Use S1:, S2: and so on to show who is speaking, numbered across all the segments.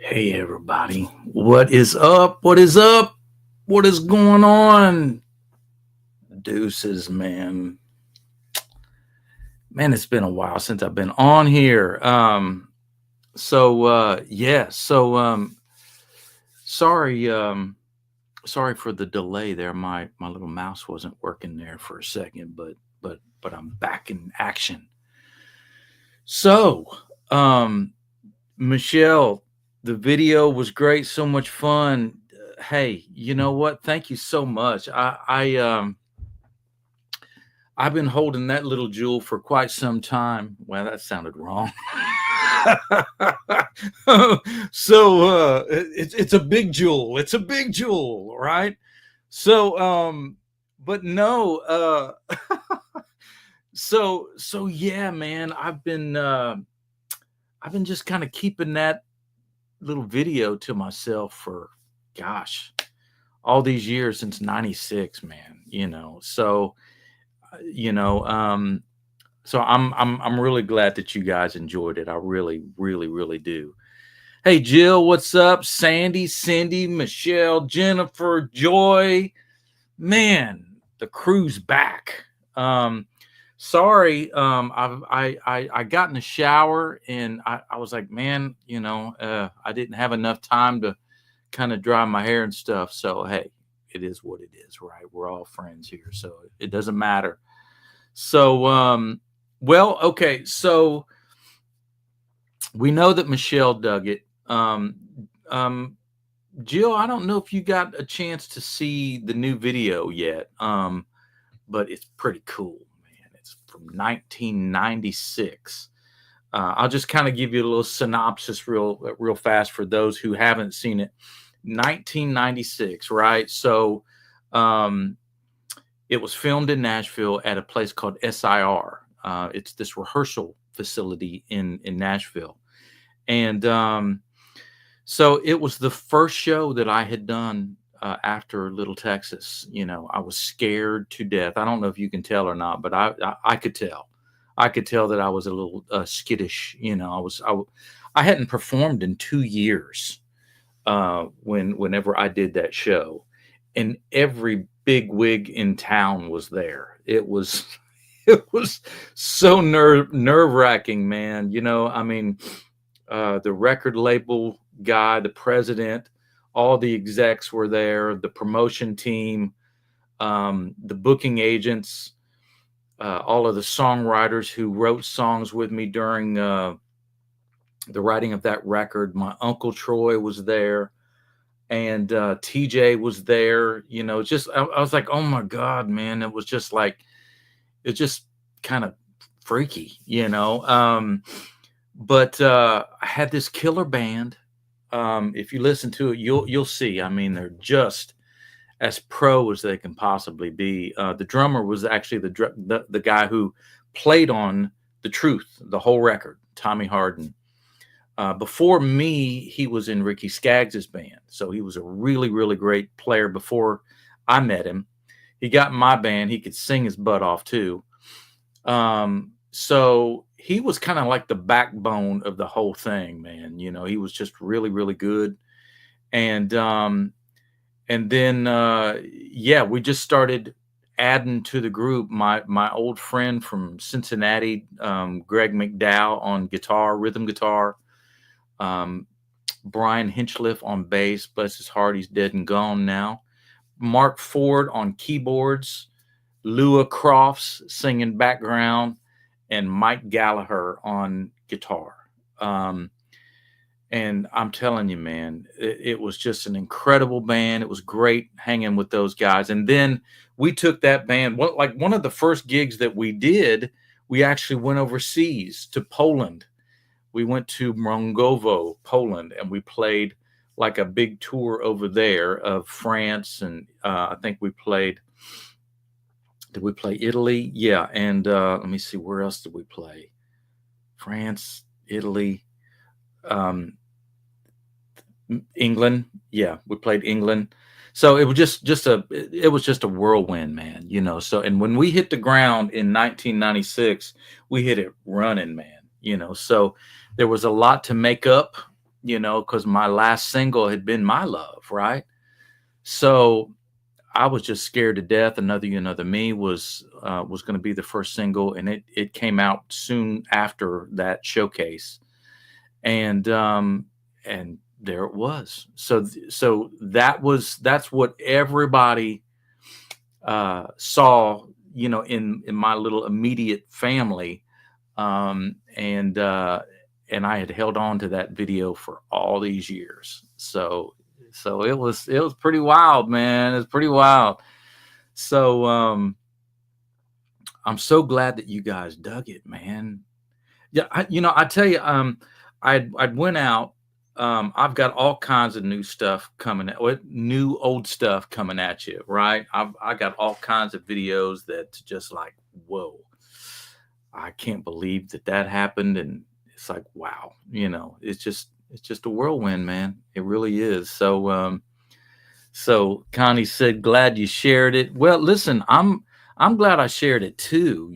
S1: Hey everybody, what is up? What is up? What is going on? Deuces, man. Man, it's been a while since I've been on here. Sorry, sorry for the delay there. My little mouse wasn't working there for a second, but I'm back in action. So, um, Michelle, the video was great, so much fun. Hey, you know what? Thank you so much. I've been holding that little jewel for quite some time. Well, that sounded wrong. It's a big jewel. It's a big jewel, right? So but no, so yeah, man, I've been just kind of keeping that little video to myself for gosh, all these years since 96, man, you know, um so I'm really glad that you guys enjoyed it. I really do. Hey Jill, what's up? Sandy, Cindy, Michelle, Jennifer, Joy. Man, the crew's back. Sorry, I got in the shower and I was like, man, I didn't have enough time to kind of dry my hair and stuff. So hey, it is what it is, right? We're all friends here, so it doesn't matter. So well, okay, so we know that Michelle dug it. Um, Jill, I don't know if you got a chance to see the new video yet, but it's pretty cool, man. It's from 1996. I'll just kind of give you a little synopsis real fast for those who haven't seen it. 1996, right? So um, it was filmed in Nashville at a place called SIR. It's this rehearsal facility in Nashville. And so it was the first show that I had done after Little Texas. I was scared to death. I don't know if you can tell or not, but I could tell. I could tell that I was a little skittish. I hadn't performed in 2 years whenever I did that show, and every big wig in town was there. It was it was so nerve wracking, man. I mean, the record label guy, the president, all the execs were there, the promotion team, the booking agents, all of the songwriters who wrote songs with me during the writing of that record. My uncle Troy was there, and TJ was there. Just I was like, oh my God, man! It was just like it just kind of freaky, But I had this killer band. If you listen to it, you'll see. I mean, they're just as pro as they can possibly be. The drummer was actually the guy who played on The Truth, the whole record, Tommy Harden. Before me, he was in Ricky Skaggs' band, so he was a really great player before I met him. He got in my band. He could sing his butt off too. So he was kind of like the backbone of the whole thing, man. He was just really good. And then yeah, we just started adding to the group. My old friend from Cincinnati, Greg McDowell on guitar, rhythm guitar, um, Brian Hinchliff on bass. Bless his heart, he's dead and gone now. Mark Ford on keyboards, Lua Crofts singing background, and Mike Gallagher on guitar. And I'm telling you, man, it was just an incredible band. It was great hanging with those guys. And then we took that band, one of the first gigs that we did, we actually went overseas to Poland. We went to Mrongowo, Poland, and we played like a big tour over there of France. And I think did we play Italy? Yeah. And let me see, where else did we play? France, Italy, England. Yeah, we played England. So it was just a whirlwind, man. So, and when we hit the ground in 1996, we hit it running, man. So there was a lot to make up, because my last single had been My Love, right? So I was just scared to death. Another You, Another Me was going to be the first single, and it came out soon after that showcase, and and there it was. So that's what everybody saw, in my little immediate family, and I had held on to that video for all these years. So it was pretty wild, man. It's pretty wild. So I'm so glad that you guys dug it, man. Yeah, I tell you, I'd went out. I've got all kinds of new stuff coming at new old stuff coming at you, right? I got all kinds of videos that just like, whoa, I can't believe that happened, and it's like, wow, it's just a whirlwind, man. It really is. So Connie said, glad you shared it. Well, listen, I'm glad I shared it too.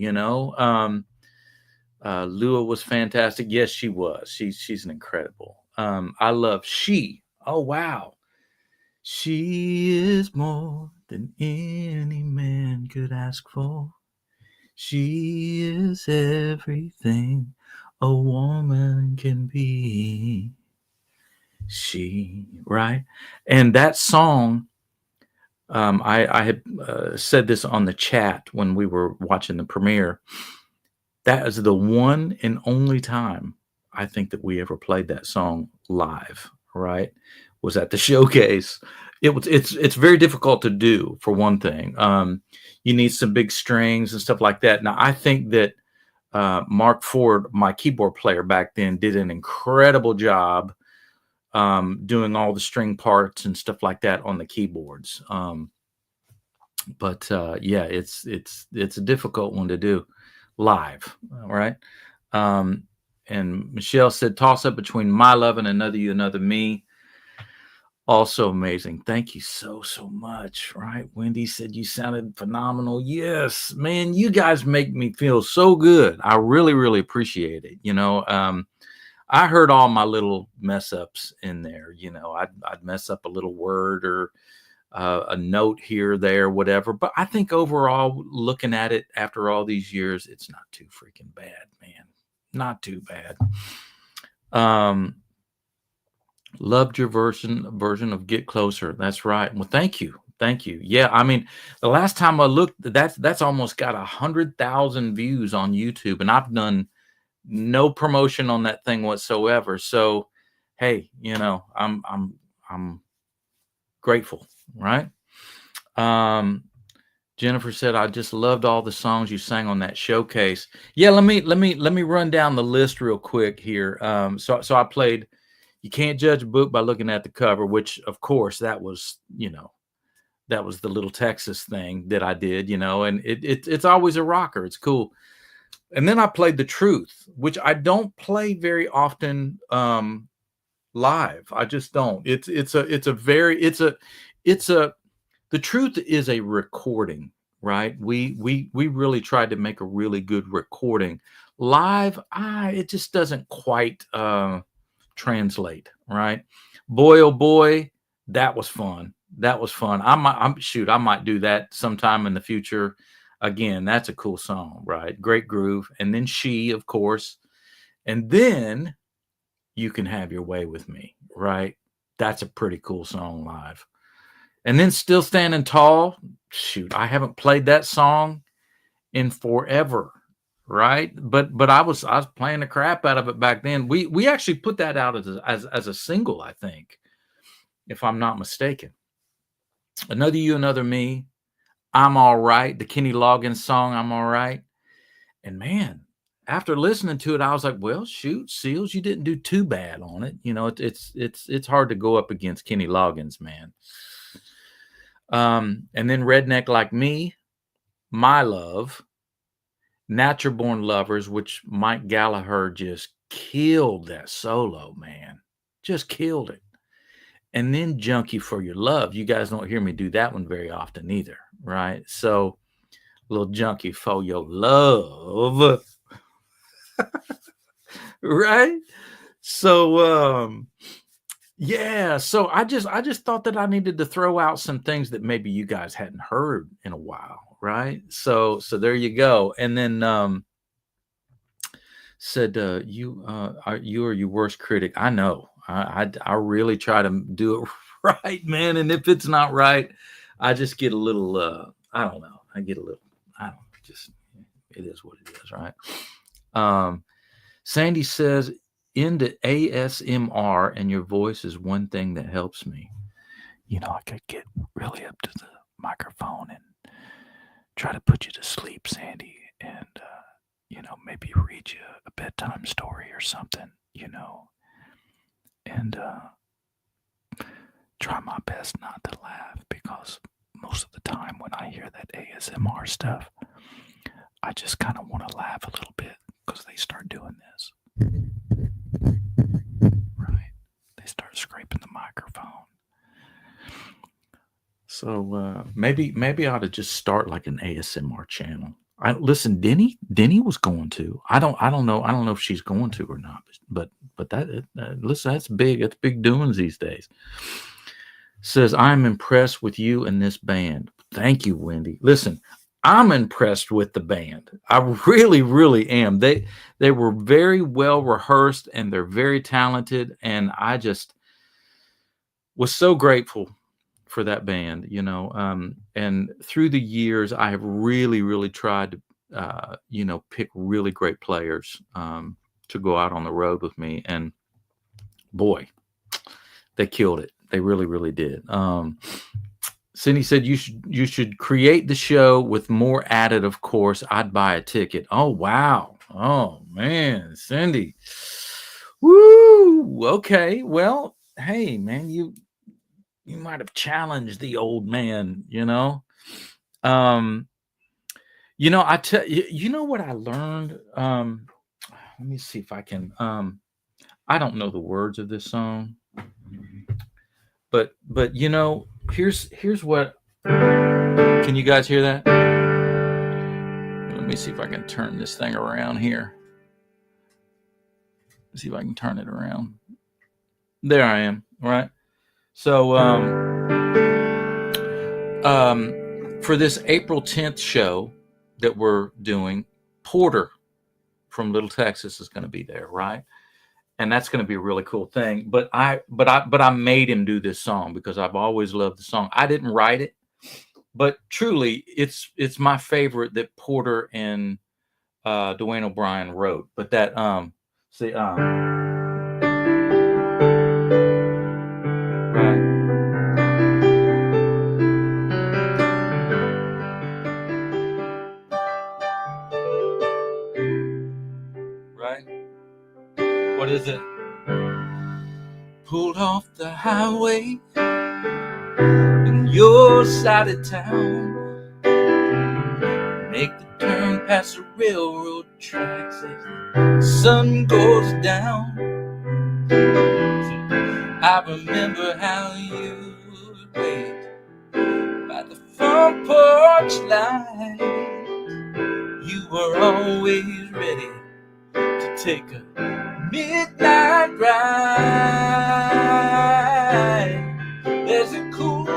S1: Lua was fantastic. Yes, she was. She's an incredible. I love She. Oh wow. She is more than any man could ask for. She is everything a woman can be. She, right? And that song, I had said this on the chat when we were watching the premiere. That is the one and only time I think that we ever played that song live, right? Was at the showcase. It's very difficult to do, for one thing. You need some big strings and stuff like that. Now I think that Mark Ford, my keyboard player back then, did an incredible job doing all the string parts and stuff like that on the keyboards. But yeah, it's a difficult one to do live, all right? And Michelle said, toss up between My Love and Another You, Another Me. Also amazing. Thank you so much. Right? Wendy said you sounded phenomenal. Yes, man, you guys make me feel so good. I really appreciate it. I heard all my little mess ups in there. I'd mess up a little word or a note here, there, whatever. But I think overall, looking at it after all these years, it's not too freaking bad, man. Not too bad. Loved your version of Get Closer. That's right. Well, thank you. Yeah, I mean, the last time I looked, that's almost got 100,000 views on YouTube, and I've done no promotion on that thing whatsoever. So, hey, I'm grateful, right? Jennifer said, I just loved all the songs you sang on that showcase. Yeah, let me run down the list real quick here. So I played You Can't Judge a Book by Looking at the Cover, which of course that was the little Texas thing that I did, and it's always a rocker. It's cool. And then I played The Truth, which I don't play very often live. I just don't. The Truth is a recording, right? We really tried to make a really good recording. Live, it just doesn't quite translate, right? Boy, oh boy, that was fun. I might do that sometime in the future. Again, that's a cool song, right? Great groove. And then She, of course. And then You Can Have Your Way with Me, right? That's a pretty cool song live. And then Still Standing Tall. Shoot, I haven't played that song in forever, right? But I was playing the crap out of it back then. We actually put that out as a single, I think, if I'm not mistaken. Another You, Another Me. I'm All Right, the Kenny Loggins song, I'm All Right. And man, after listening to it, I was like, well, shoot, Seals, you didn't do too bad on it. It's hard to go up against Kenny Loggins, man. And then Redneck Like Me, My Love, Natural Born Lovers, which Mike Gallagher just killed that solo, man. Just killed it. And then Junkie for Your Love. You guys don't hear me do that one very often either, right? So, little Junkie for Your Love. Right? So, Yeah, so I just thought that I needed to throw out some things that maybe you guys hadn't heard in a while, right? So there you go. And then said you are your worst critic. I know. I really try to do it right, man. And if it's not right, I just get a little I don't know. I get a little I don't just it is what it is, right? Um Sandy says, into ASMR and your voice is one thing that helps me. I could get really up to the microphone and try to put you to sleep, Sandy, and, maybe read you a bedtime story or something, and try my best not to laugh because most of the time when I hear that ASMR stuff, I just kind of want to laugh a little bit because they start doing this. Right? They start scraping the microphone. So maybe I ought to just start like an ASMR channel. Listen, Denny was going to. I don't know if she's going to or not. But listen, that's big. That's big doings these days. Says I'm impressed with you and this band. Thank you, Wendy. Listen, I'm impressed with the band. I really, really am. They were very well rehearsed and they're very talented. And I just was so grateful for that band, and through the years, I have really, really tried to, pick really great players to go out on the road with me. And boy, they killed it. They really, really did. Cindy said you should create the show with more added. Of course, I'd buy a ticket. Oh wow. Oh man, Cindy. Woo. Okay. Well, hey man, you might have challenged the old man. I tell you, what I learned. Let me see if I can. I don't know the words of this song, but here's what. Can you guys hear that? Let me see if I can turn this thing around here. Let's see if I can turn it around. There I am. All right. So for this April 10th show that we're doing, Porter from Little Texas is going to be there, right? And that's going to be a really cool thing. But I made him do this song because I've always loved the song. I didn't write it, but truly, it's my favorite that Porter and Dwayne O'Brien wrote. But that see right. What is it? Pulled off the highway in your side of town. Make the turn past the railroad tracks as the sun goes down. I remember how you would wait by the front porch light. You were always ready to take a midnight ride. There's a cool wind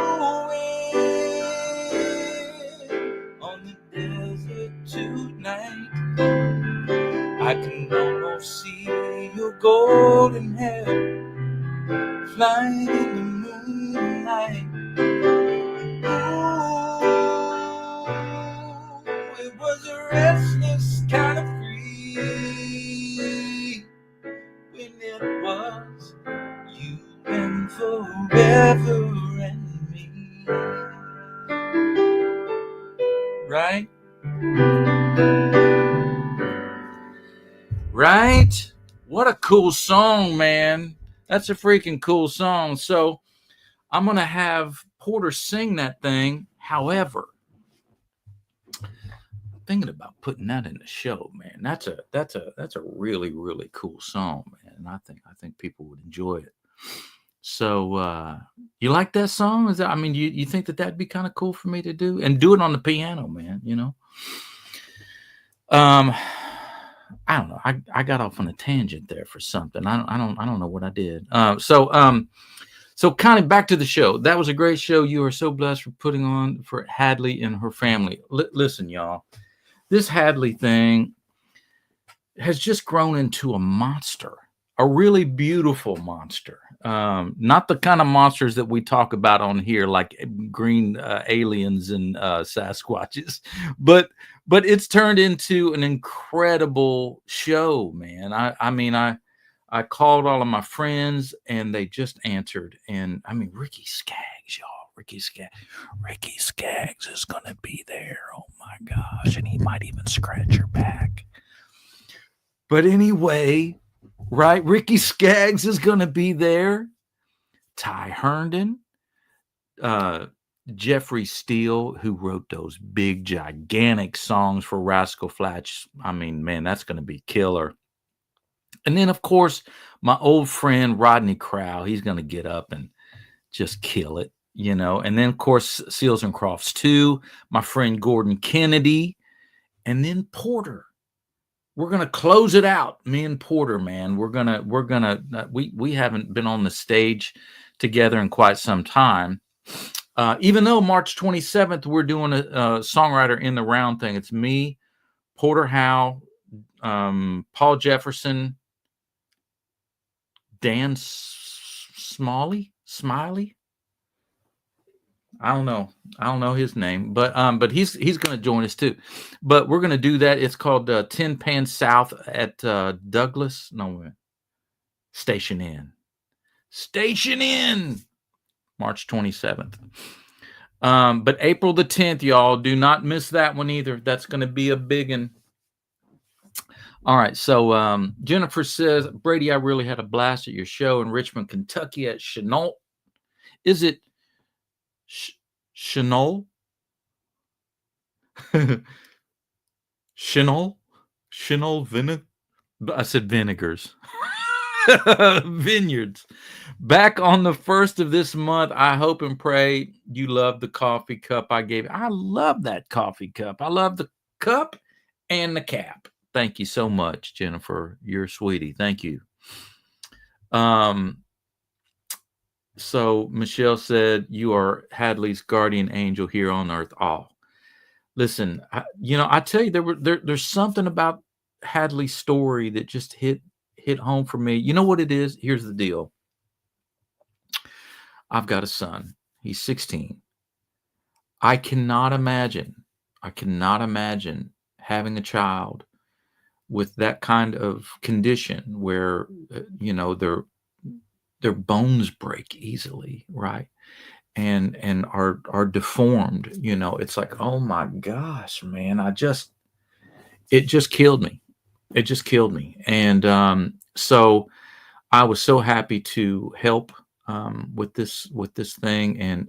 S1: on the desert tonight. I can almost see your golden hair flying in the moonlight. Ooh, it was a restless kind of free when it was you and forever and me. Right? Right? What a cool song, man. That's a freaking cool song. So I'm going to have Porter sing that thing. However, thinking about putting that in the show, man. That's a really, really cool song, man. And I think people would enjoy it. So you like that song? You think that'd be kind of cool for me to do and do it on the piano, man, I don't know. I got off on a tangent there for something. I don't know what I did. So kind of back to the show. That was a great show. You are so blessed for putting on for Hadley and her family. Listen, y'all, this Hadley thing has just grown into a monster, a really beautiful monster. Not the kind of monsters that we talk about on here, like green aliens and Sasquatches, but it's turned into an incredible show, man. I mean, I called all of my friends and they just answered. And I mean, Ricky Skaggs, y'all. Ricky Skaggs is gonna be there. Oh my gosh. And he might even scratch your back. But anyway, right? Ricky Skaggs is gonna be there. Ty Herndon, Jeffrey Steele, who wrote those big, gigantic songs for Rascal Flatts. I mean, man, that's gonna be killer. And then, of course, my old friend Rodney Crowell, he's going to get up and just kill it, you know. And then, of course, Seals and Crofts 2, my friend Gordon Kennedy, and then Porter. We're going to close it out. Me and Porter, man, we haven't been on the stage together in quite some time. Even though March 27th, we're doing a songwriter in the round thing. It's me, Porter Howe, Paul Jefferson, Dan Smiley. I don't know his name, but he's going to join us too. But we're going to do that. It's called Tin Pan South at Douglas. No, Station Inn, March 27th. But April the 10th, y'all, do not miss that one either. That's going to be a big one. All right, so Jennifer says, Brady, I really had a blast at your show in Richmond, Kentucky at Chenault. Is it Chenault? Chenault vinegar? I said vinegars. Vineyards. Back on the 1st of this month. I hope and pray you love the coffee cup I gave. I love that coffee cup. I love the cup and the cap. Thank you so much, Jennifer. You're a sweetie. Thank you. So Michelle said, you are Hadley's guardian angel here on earth. Oh, listen, I tell you, there's something about Hadley's story that just hit home for me. You know what it is? Here's the deal. I've got a son. He's 16. I cannot imagine having a child with that kind of condition where, their bones break easily, right? And are deformed. It's like, oh my gosh, man, it just killed me. And so I was so happy to help with this thing. And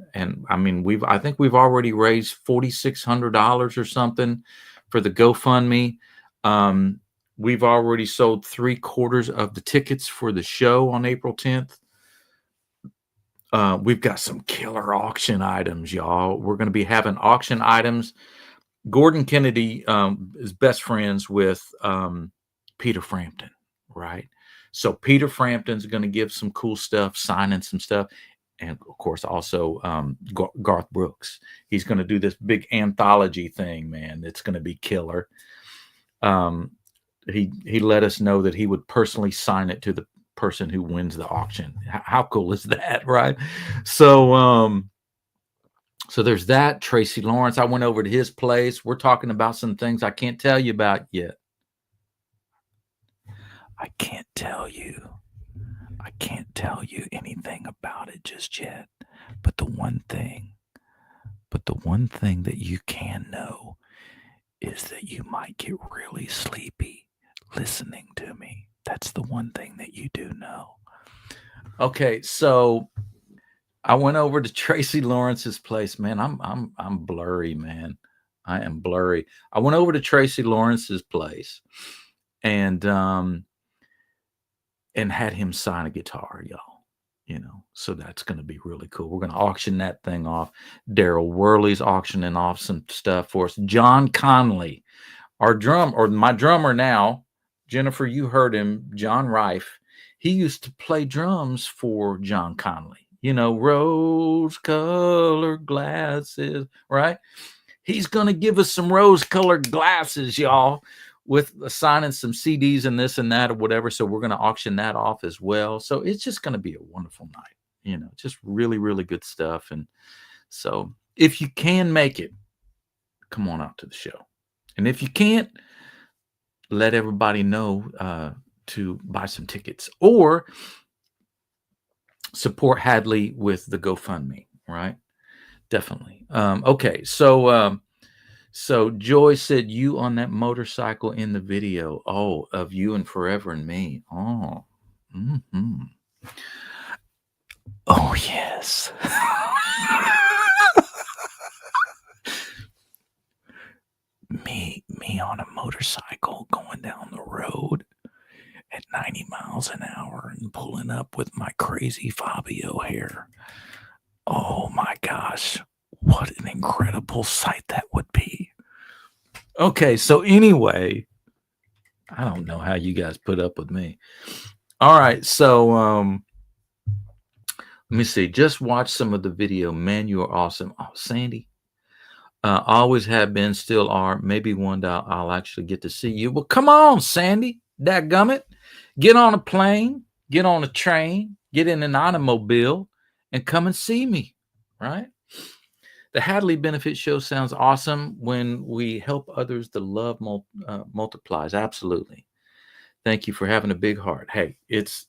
S1: I mean, I think we've already raised $4,600 or something for the GoFundMe. We've already sold 3/4 of the tickets for the show on April 10th. We've got some killer auction items, y'all. We're going to be having auction items. Gordon Kennedy is best friends with Peter Frampton, right? So Peter Frampton's going to give some cool stuff, signing some stuff. And of course, also Garth Brooks. He's going to do this big anthology thing, man. It's going to be killer. He let us know that he would personally sign it to the person who wins the auction. How cool is that, right? So there's that. Tracy Lawrence, I went over to his place. We're talking about some things I can't tell you about yet. I can't tell you anything about it just yet. But the one thing that you can know is that you might get really sleepy listening to me. That's the one thing that you do know. Okay, so I went over to Tracy Lawrence's place, man. I'm blurry, man. I am blurry. I went over to Tracy Lawrence's place and had him sign a guitar, y'all. So that's going to be really cool. We're going to auction that thing off. Daryl Worley's auctioning off some stuff for us. John Conley, my drummer now, Jennifer, you heard him, John Rife. He used to play drums for John Conley. You know, rose-colored glasses, right? He's going to give us some rose-colored glasses, y'all, with signing some CDs and this and that or whatever. So we're going to auction that off as well. So it's just going to be a wonderful night. You know, just really, really good stuff. And so if you can make it, come on out to the show. And if you can't, let everybody know to buy some tickets or support Hadley with the GoFundMe, right? Definitely. Okay, so Joy said you on that motorcycle in the video. Oh, of you and Forever and Me. Oh, oh yes. me on a motorcycle going down the road at 90 miles an hour and pulling up with my crazy Fabio hair. Oh my gosh, what an incredible sight that would be. Okay, so anyway, I don't know how you guys put up with me. All right, so let me see. Just watch some of the video. Man, you are awesome. Oh, Sandy. Always have been, still are. Maybe one day I'll actually get to see you. Well, come on, Sandy. Dadgummit. Get on a plane, get on a train, get in an automobile, and come and see me, right? The Hadley Benefit Show sounds awesome. When we help others, the love multiplies. Absolutely. Thank you for having a big heart. Hey, it's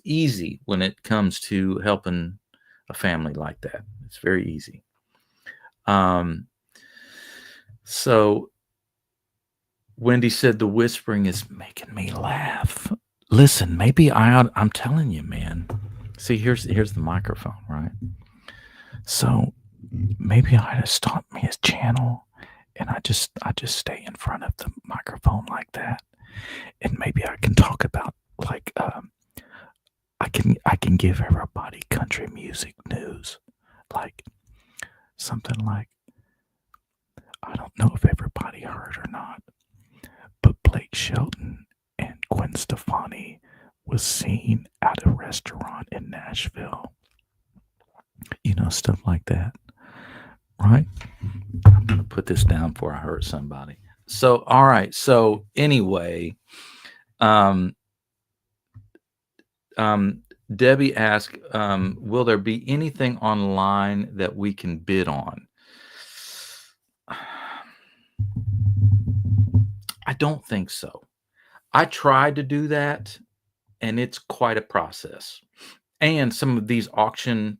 S1: easy when it comes to helping a family like that. It's very easy. So Wendy said the whispering is making me laugh. Listen, maybe I'm telling you, man. See, here's the microphone, right? So maybe I just stop me a channel and I just stay in front of the microphone like that. And maybe I can talk about like I can give everybody country music news. Like something like, I don't know if everybody heard or not, but Blake Shelton and Gwen Stefani was seen at a restaurant in Nashville. You know, stuff like that. Right? I'm going to put this down before I hurt somebody. So, all right. So anyway, Debbie asked, will there be anything online that we can bid on? I don't think so. I tried to do that, and it's quite a process. And some of these auction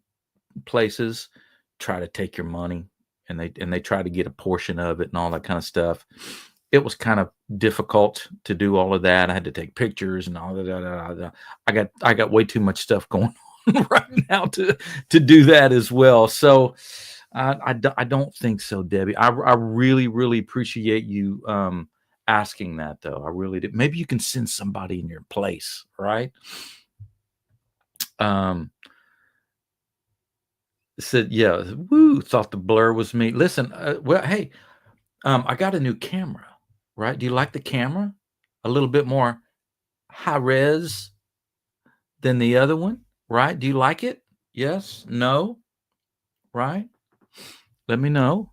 S1: places try to take your money, and they try to get a portion of it and all that kind of stuff. It was kind of difficult to do all of that. I had to take pictures and all that. I got way too much stuff going on right now to do that as well. So I don't think so, Debbie. I really, really appreciate you asking that, though. I really did. Maybe you can send somebody in your place, right? Said, yeah, woo, thought the blur was me. Listen, well, hey, I got a new camera, right? Do you like the camera? A little bit more high res than the other one, right? Do you like it? Yes? No? Right? Let me know.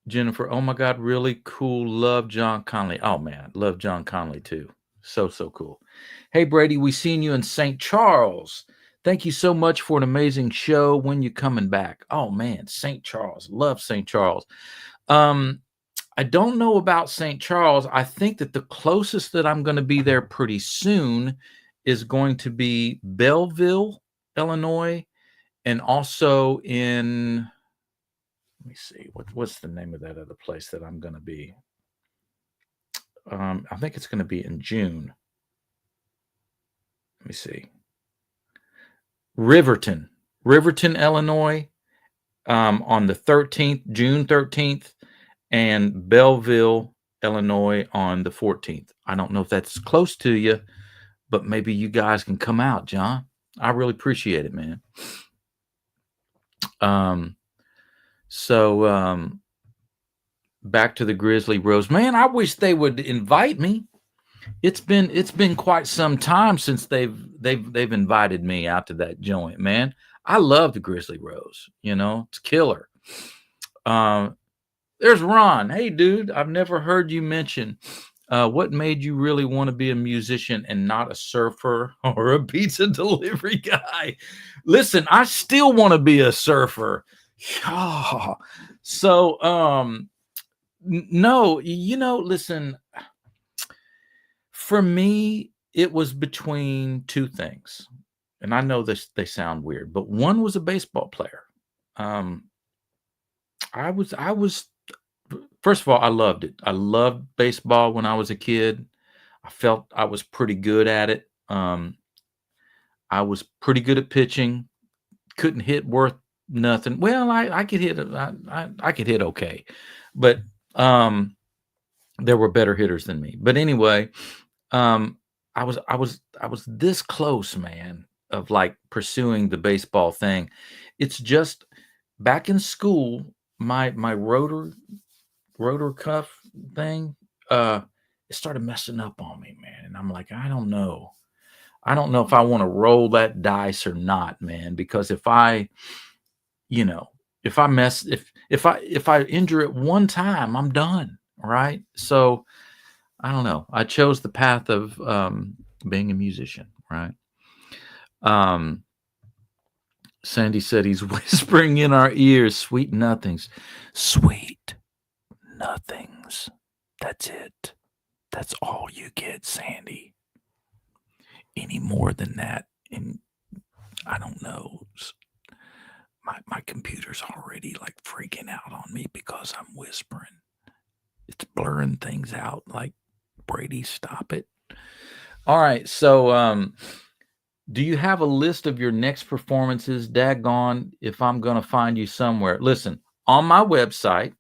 S1: Jennifer, oh my God, really cool. Love John Conley. Oh man, love John Conley too. So cool. Hey Brady, we seen you in St. Charles. Thank you so much for an amazing show. When you coming back? Oh man, St. Charles. Love St. Charles. I don't know about St. Charles. I think that the closest that I'm going to be there pretty soon is going to be Belleville, Illinois, and also in, let me see, what's the name of that other place that I'm going to be? I think it's going to be in June. Let me see. Riverton, Illinois, on the 13th, June 13th, and Belleville, Illinois on the 14th. I don't know if that's close to you, but maybe you guys can come out, John. I really appreciate it, man. So back to the Grizzly Rose. Man, I wish they would invite me. It's been quite some time since they've invited me out to that joint, man. I love the Grizzly Rose. It's killer. Um, there's Ron. Hey, dude, I've never heard you mention. What made you really want to be a musician and not a surfer or a pizza delivery guy? Listen, I still want to be a surfer. So, no, listen, for me, it was between two things. And I know this they sound weird, but one was a baseball player. Um, I was first of all, I loved it. I loved baseball when I was a kid. I felt I was pretty good at it. I was pretty good at pitching. Couldn't hit worth nothing. Well, I could hit. I could hit okay, but um, there were better hitters than me. But anyway, um, I was this close, man, of like pursuing the baseball thing. It's just back in school, my rotor cuff thing, it started messing up on me, man. And I'm like, I don't know. I don't know if I want to roll that dice or not, man, because you know, if I mess if I injure it one time, I'm done, right? So, I don't know. I chose the path of being a musician, right? Um, Sandy said he's whispering in our ears, sweet nothings. Sweet nothings. That's it. That's all you get, Sandy. Any more than that, and I don't know. My computer's already like freaking out on me because I'm whispering. It's blurring things out. Like, Brady, stop it. All right. So, do you have a list of your next performances? Daggone, if I'm going to find you somewhere. Listen, on my website,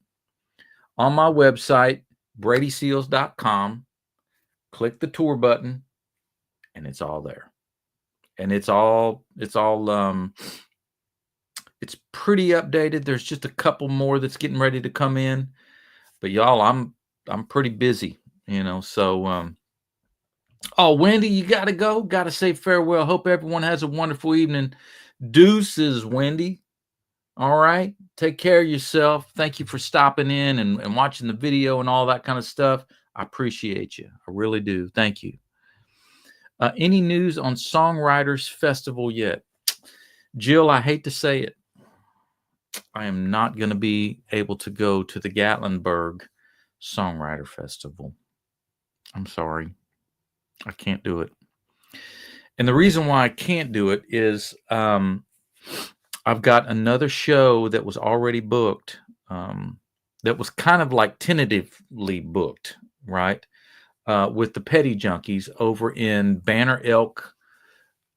S1: bradyseals.com, click the tour button, and it's all there. And it's pretty updated. There's just a couple more that's getting ready to come in. But y'all, I'm pretty busy, so oh, Wendy, you gotta go. Gotta say farewell. Hope everyone has a wonderful evening. Deuces, Wendy. All right. Take care of yourself. Thank you for stopping in and watching the video and all that kind of stuff. I appreciate you. I really do. Thank you. Any news on Songwriters Festival yet? Jill, I hate to say it. I am not going to be able to go to the Gatlinburg Songwriter Festival. I'm sorry. I can't do it. And the reason why I can't do it is I've got another show that was already booked, that was kind of like tentatively booked, right? With the Petty Junkies over in Banner Elk,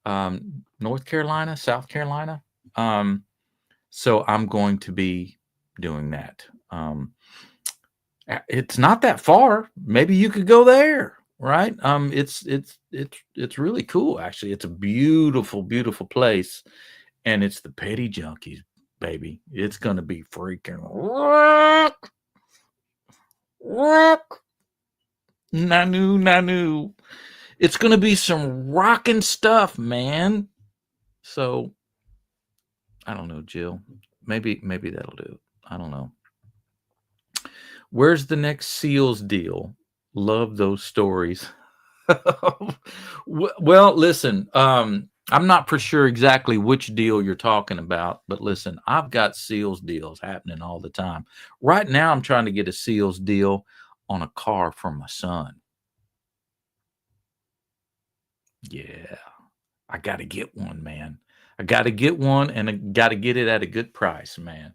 S1: North Carolina, South Carolina. So I'm going to be doing that. It's not that far. Maybe you could go there, right? It's really cool, actually. It's a beautiful, beautiful place, and it's the Petty Junkies, baby. It's gonna be freaking rock, rock, nanu. It's gonna be some rocking stuff, man. So I don't know, Jill. Maybe that'll do. I don't know. Where's the next Seals deal? Love those stories. Well, listen, I'm not for sure exactly which deal you're talking about, but listen, I've got Seals deals happening all the time. Right now, I'm trying to get a Seals deal on a car for my son. Yeah, I got to get one, man. I got to get one, and I got to get it at a good price, man.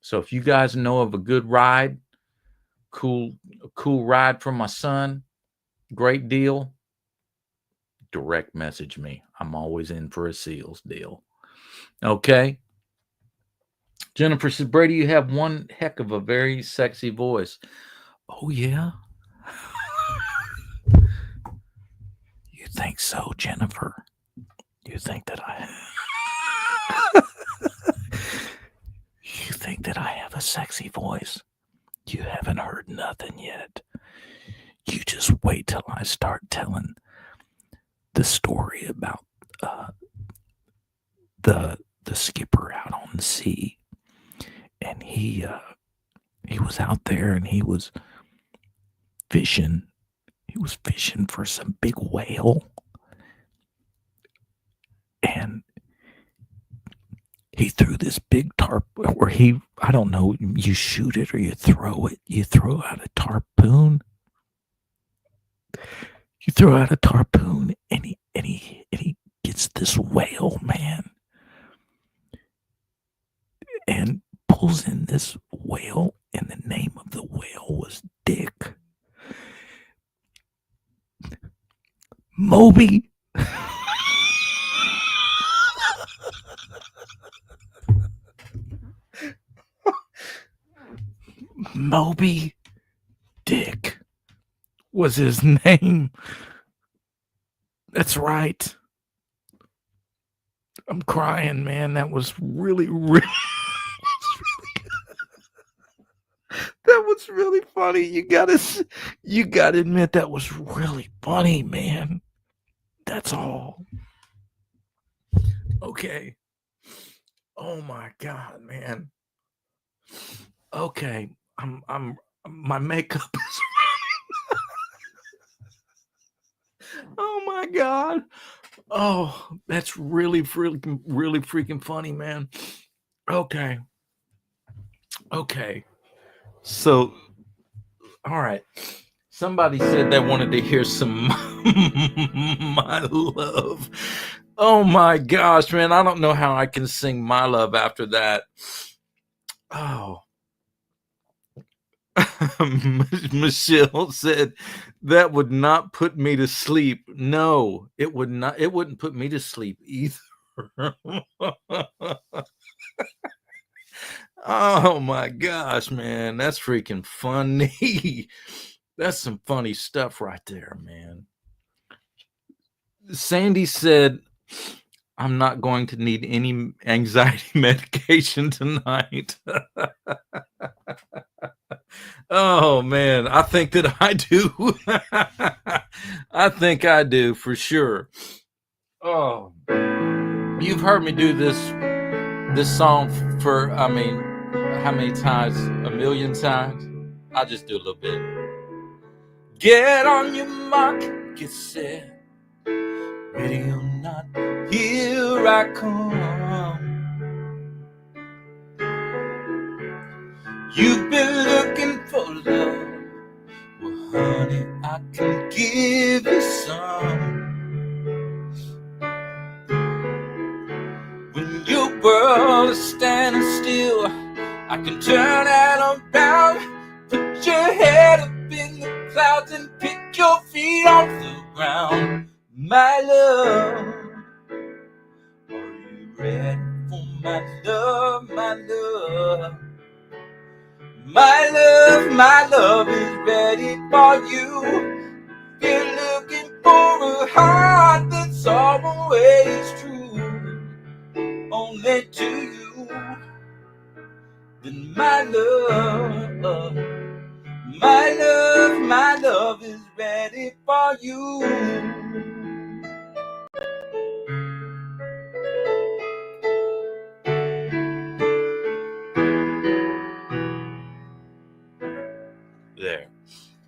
S1: So if you guys know of a good ride, cool ride for my son, great deal, direct message me. I'm always in for a Seals deal. Okay. Jennifer says, Brady, you have one heck of a very sexy voice. Oh, yeah? You think so, Jennifer? You think that you think that I have a sexy voice? You haven't heard nothing yet. You just wait till I start telling the story about uh, the skipper out on the sea, and he was out there and he was fishing. He was fishing for some big whale, and he threw this big tarp, or I don't know, you shoot it or you throw it. You throw out a tarpoon. You throw out a tarpoon, and he gets this whale, man, and pulls in this whale, and the name of the whale was Dick. Moby. Moby Dick was his name. That's right. I'm crying, man. That was really that was really funny. You gotta admit that was really funny, man. That's all. Okay. Oh my God, man. Okay. I'm my makeup is oh my God. Oh, that's really freaking funny, man. Okay. So, all right. Somebody said they wanted to hear some My Love. Oh my gosh, man. I don't know how I can sing My Love after that. Oh. Michelle said that would not put me to sleep. No, it would not. It wouldn't put me to sleep either. Oh my gosh, man. That's freaking funny. That's some funny stuff right there, man. Sandy said, I'm not going to need any anxiety medication tonight. Oh man, I think that I do. I think I do for sure. Oh, you've heard me do this song for, I mean, how many times? A million times. I'll just do a little bit. Get on your mark, get set, ready or not, here I come. You've been looking for love, well honey, I can give you some. When your world is standing still, I can turn it around, put your head up in the clouds and pick your feet off the ground. My love, are you ready for my love, my love? My love is ready for you. You're looking for a heart that's always true, only to you. Then my love is ready for you.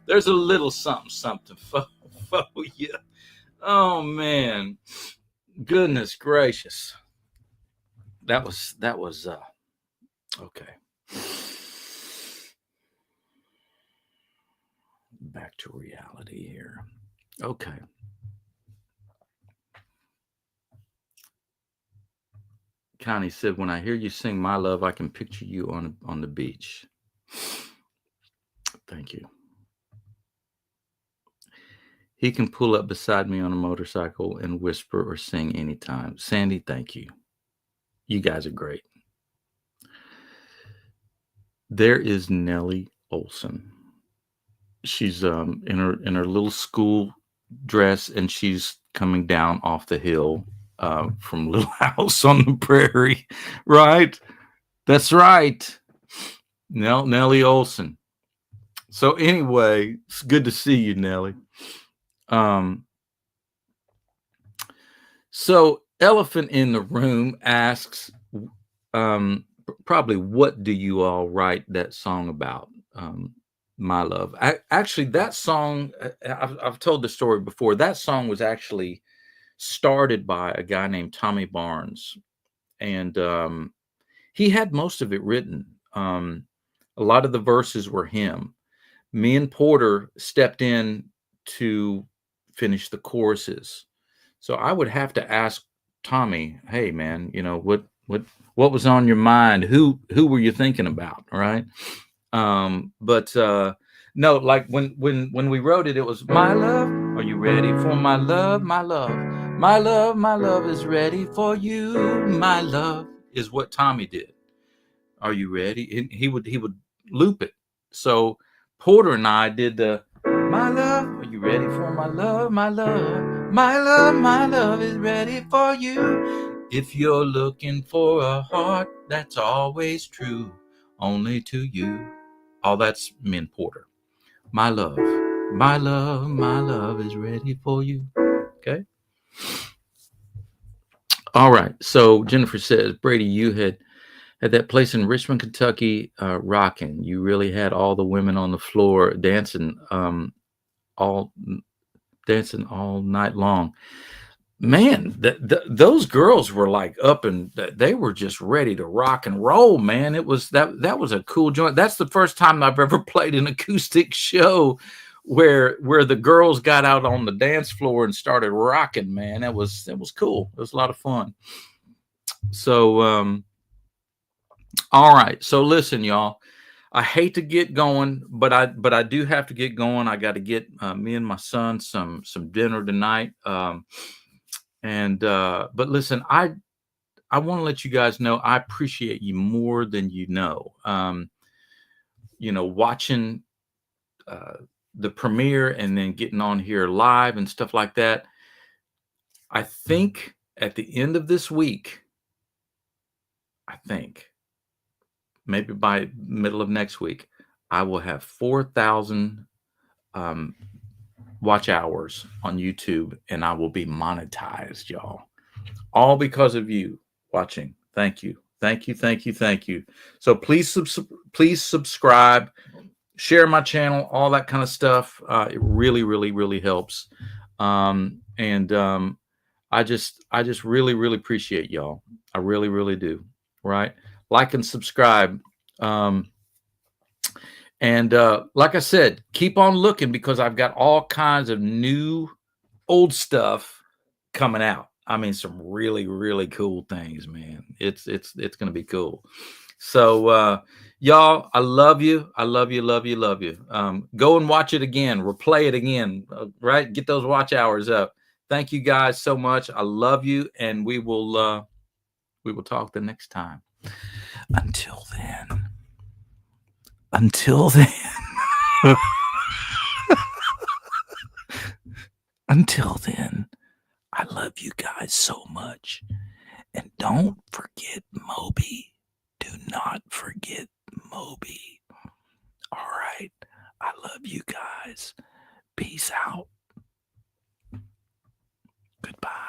S1: There's a little something for you. Oh man, goodness gracious. That was okay. Back to reality here. Okay. Connie said, when I hear you sing My Love, I can picture you on the beach. Thank you. He can pull up beside me on a motorcycle and whisper or sing anytime. Sandy, thank you. You guys are great. There is Nellie Olson. She's in her little school dress, and she's coming down off the hill from Little House on the Prairie, right? That's right. Nellie Olson. So anyway, it's good to see you, Nelly. Um, so Elephant in the Room asks, probably, what do you all write that song about? My love. Actually, that song, I've told the story before. That song was actually started by a guy named Tommy Barnes, and he had most of it written. A lot of the verses were him. Me and Porter stepped in to finish the choruses. So I would have to ask Tommy, "Hey man, what was on your mind? Who were you thinking about?" Right? But no, like when we wrote it, it was my love. Are you ready for my love? My love, my love, my love is ready for you. My love is what Tommy did. Are you ready? And he would loop it. So Porter and I did the my love. Are you ready for my love? My love, my love, my love is ready for you. If you're looking for a heart that's always true, only to you. All that's me and Porter. My love, my love, my love is ready for you. Okay. All right. So Jennifer says, Brady, you had that place in Richmond, Kentucky, rocking. You really had all the women on the floor all dancing all night long. Man, those girls were like up and they were just ready to rock and roll. Man, it was that was a cool joint. That's the first time I've ever played an acoustic show where the girls got out on the dance floor and started rocking. Man, it was cool. It was a lot of fun. So all right. So listen, y'all. I hate to get going, but I do have to get going. I got to get me and my son some dinner tonight. And but listen, I want to let you guys know I appreciate you more than you know. Watching uh, the premiere and then getting on here live and stuff like that. I think at the end of this week, I think maybe by middle of next week, I will have 4,000 um, watch hours on YouTube, and I will be monetized, y'all. All because of you watching. Thank you. Thank you. Thank you. Thank you. So please subscribe, share my channel, all that kind of stuff. It really, really, really helps. And I just really, really appreciate y'all. I really, really do. Right? Like and subscribe. And like I said, keep on looking because I've got all kinds of new old stuff coming out. I mean, some really, really cool things, man. It's gonna be cool. So y'all, I love you. I love you, love you, love you. Go and watch it again, replay it again, right? Get those watch hours up. Thank you guys so much. I love you, and we will talk the next time. Until then. Until then. Until then, I love you guys so much. And don't forget Moby. Do not forget Moby. All right. I love you guys. Peace out. Goodbye.